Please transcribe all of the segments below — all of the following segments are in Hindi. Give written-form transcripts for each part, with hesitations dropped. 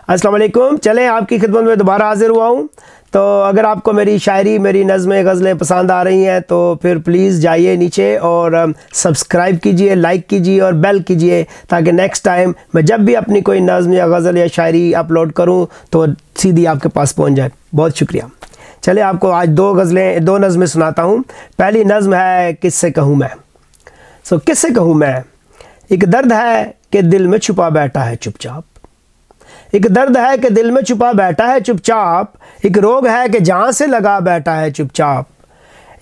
अस्सलाम वालेकुम। चलें आपकी खिदमत में दोबारा हाजिर हुआ हूँ। तो अगर आपको मेरी शायरी, मेरी नज़में, गज़लें पसंद आ रही हैं तो फिर प्लीज़ जाइए नीचे और सब्सक्राइब कीजिए, लाइक कीजिए और बेल कीजिए, ताकि नेक्स्ट टाइम मैं जब भी अपनी कोई नज़म या गज़ल या शायरी अपलोड करूँ तो सीधी आपके पास पहुँच जाए। बहुत शुक्रिया। चले आपको आज दो नज़में सुनाता हूँ। पहली नज़म है किससे कहूँ मैं। किससे कहूँ मैं। एक दर्द है कि दिल में छुपा बैठा है चुपचाप, एक दर्द है कि दिल में छुपा बैठा है चुपचाप, एक रोग है कि जान से लगा बैठा है चुपचाप।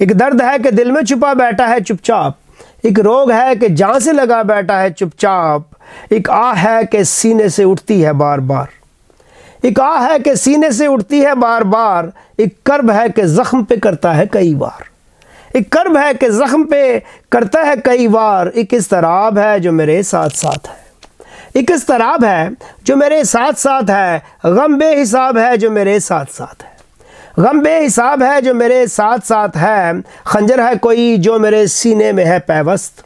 एक दर्द है कि दिल में छुपा बैठा है चुपचाप, एक रोग है कि जान से लगा बैठा है चुपचाप। एक आह है कि सीने से उठती है बार बार, एक आह है कि सीने से उठती है बार बार। एक कर्ब है कि ज़ख्म पे करता है कई बार, एक कर्ब है कि ज़ख्म पे करता है कई बार। एक इज़्तिराब है जो मेरे साथ साथ है, एक इज़्तिराब है जो मेरे साथ साथ है। गम बेहिसाब है जो मेरे साथ साथ है, गम बेहिसाब है जो मेरे साथ साथ है। खंजर है कोई जो मेरे सीने में है पैवस्त,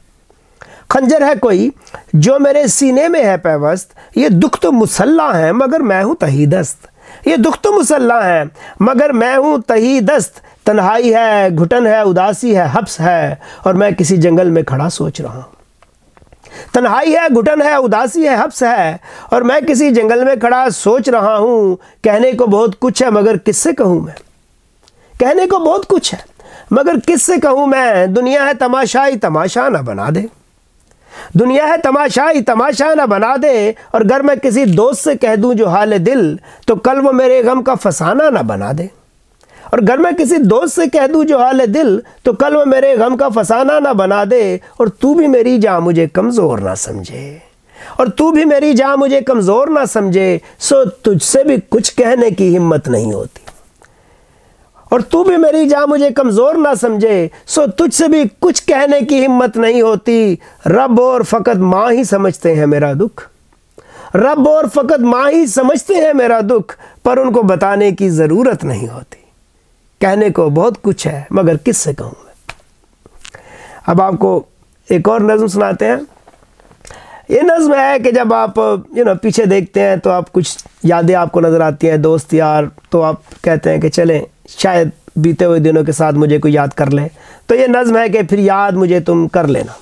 खंजर है कोई जो मेरे सीने में है पैवस्त। ये दुख तो मुसल्ला है मगर मैं हूँ तही दस्त, ये दुख तो मुसल्ला है मगर मैं हूँ तही दस्त। तन्हाई है, घुटन है, उदासी है, हब्स है और मैं किसी जंगल में खड़ा सोच रहा हूँ। तन्हाई है, घुटन है, उदासी है, हब्स है और मैं किसी जंगल में खड़ा सोच रहा हूँ। कहने को बहुत कुछ है मगर किससे कहूँ मैं, कहने को बहुत कुछ है मगर किससे कहूँ मैं। दुनिया है तमाशाई तमाशा ना बना दे, दुनिया है तमाशाई तमाशा ना बना दे। और अगर मैं किसी दोस्त से कह दूँ जो हाल दिल, तो कल वो मेरे गम का फसाना ना बना दे। और अगर मैं किसी दोस्त से कह दूँ जो हाल दिल, तो कल वो मेरे गम का फसाना ना बना दे। और तू भी मेरी जान मुझे कमज़ोर ना समझे, और तू भी मेरी जान मुझे कमज़ोर ना समझे। सो तुझसे भी कुछ कहने की हिम्मत नहीं होती, और तू भी मेरी जान मुझे कमज़ोर ना समझे। सो तुझसे भी कुछ कहने की हिम्मत नहीं होती। रब और फ़कत माँ ही समझते हैं मेरा दुख, रब और फ़कत माँ ही समझते हैं मेरा दुख, पर उनको बताने की ज़रूरत नहीं होती। कहने को बहुत कुछ है मगर किससे कहूँ मैं। अब आपको एक और नज़म सुनाते हैं। ये नज़म है कि जब आप पीछे देखते हैं तो आप कुछ यादें आपको नज़र आती हैं, दोस्त यार, तो आप कहते हैं कि चलें शायद बीते हुए दिनों के साथ मुझे कोई याद कर ले। तो ये नज़म है कि फिर याद मुझे तुम कर लेना।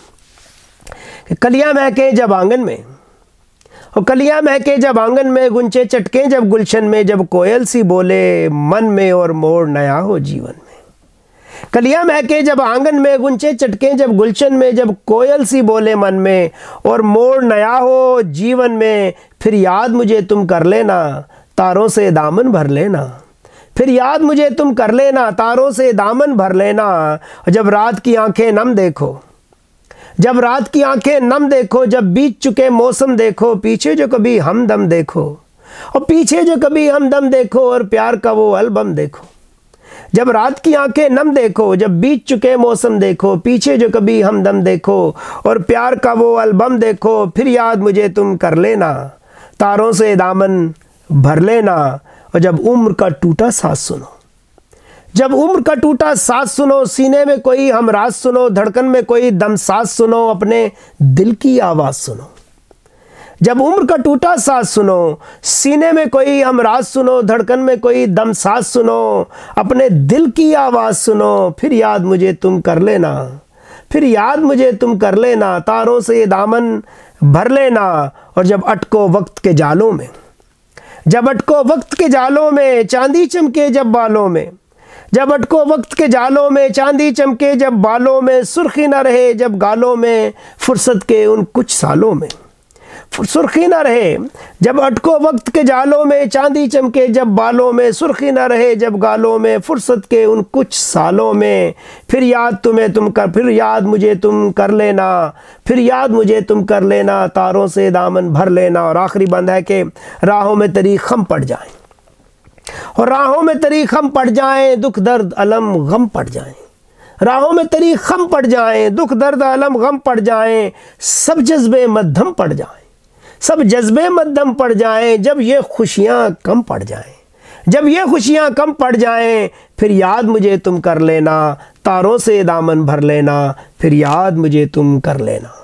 कलियाँ महके जब आंगन में, और कलियाँ महके जब आंगन में, गुंचे चटकें जब गुलशन में, जब कोयल सी बोले मन में और मोड़ नया हो जीवन में। कलियाँ महके जब आंगन में, गुंचे चटकें जब गुलशन में, जब कोयल सी बोले मन में और मोड़ नया हो जीवन में। फिर याद मुझे तुम कर लेना, तारों से दामन भर लेना, फिर याद मुझे तुम कर लेना, तारों से दामन भर लेना। जब रात की आंखें नम देखो, जब रात की आंखें नम देखो, जब बीत चुके मौसम देखो, पीछे जो कभी हमदम देखो, और पीछे जो कभी हमदम देखो, और प्यार का वो एल्बम देखो। जब रात की आंखें नम देखो, जब बीत चुके मौसम देखो, पीछे जो कभी हमदम देखो, और प्यार का वो एल्बम देखो। फिर याद मुझे तुम कर लेना, तारों से दामन भर लेना। और जब उम्र का टूटा सांस सुनो, जब उम्र का टूटा सांस सुनो, सीने में कोई हम राज सुनो, धड़कन में कोई दम सांस सुनो, अपने दिल की आवाज़ सुनो। जब उम्र का टूटा सांस सुनो, सीने में कोई हम राज सुनो, धड़कन में कोई दम सांस सुनो, अपने दिल की आवाज़ सुनो। फिर याद मुझे तुम कर लेना, फिर याद मुझे तुम कर लेना, तारों से दामन भर लेना। और जब अटको वक्त के जालों में, जब अटको वक्त के जालों में, चांदी चमके जब बालों में, जब अटको वक्त के जालों में, चांदी चमके जब बालों में, सुर्खी न रहे जब गालों में, फुर्सत के उन कुछ सालों में, सुर्खी न रहे जब अटको वक्त के जालों में, चांदी चमके जब बालों में, सुर्खी न रहे जब गालों में, फुर्सत के उन कुछ सालों में। फिर याद फिर याद मुझे तुम कर लेना, फिर याद मुझे तुम कर लेना, तारों से दामन भर लेना। और आखिरी बंद है कि राहों में तेरी खम पड़ जाए, और राहों में तेरी खम पड़ जाएं, दुख दर्द अलम गम पड़ जाएं, राहों में तेरी खम पड़ जाएं, दुख दर्द अलम गम पड़ जाएं। सब जज्बे मध्यम पड़ जाएं, सब जज्बे मध्यम पड़ जाएं। जब ये खुशियाँ कम पड़ जाएं, जब ये खुशियाँ कम पड़ जाएं, फिर याद मुझे तुम कर लेना, तारों से दामन भर लेना, फिर याद मुझे तुम कर लेना।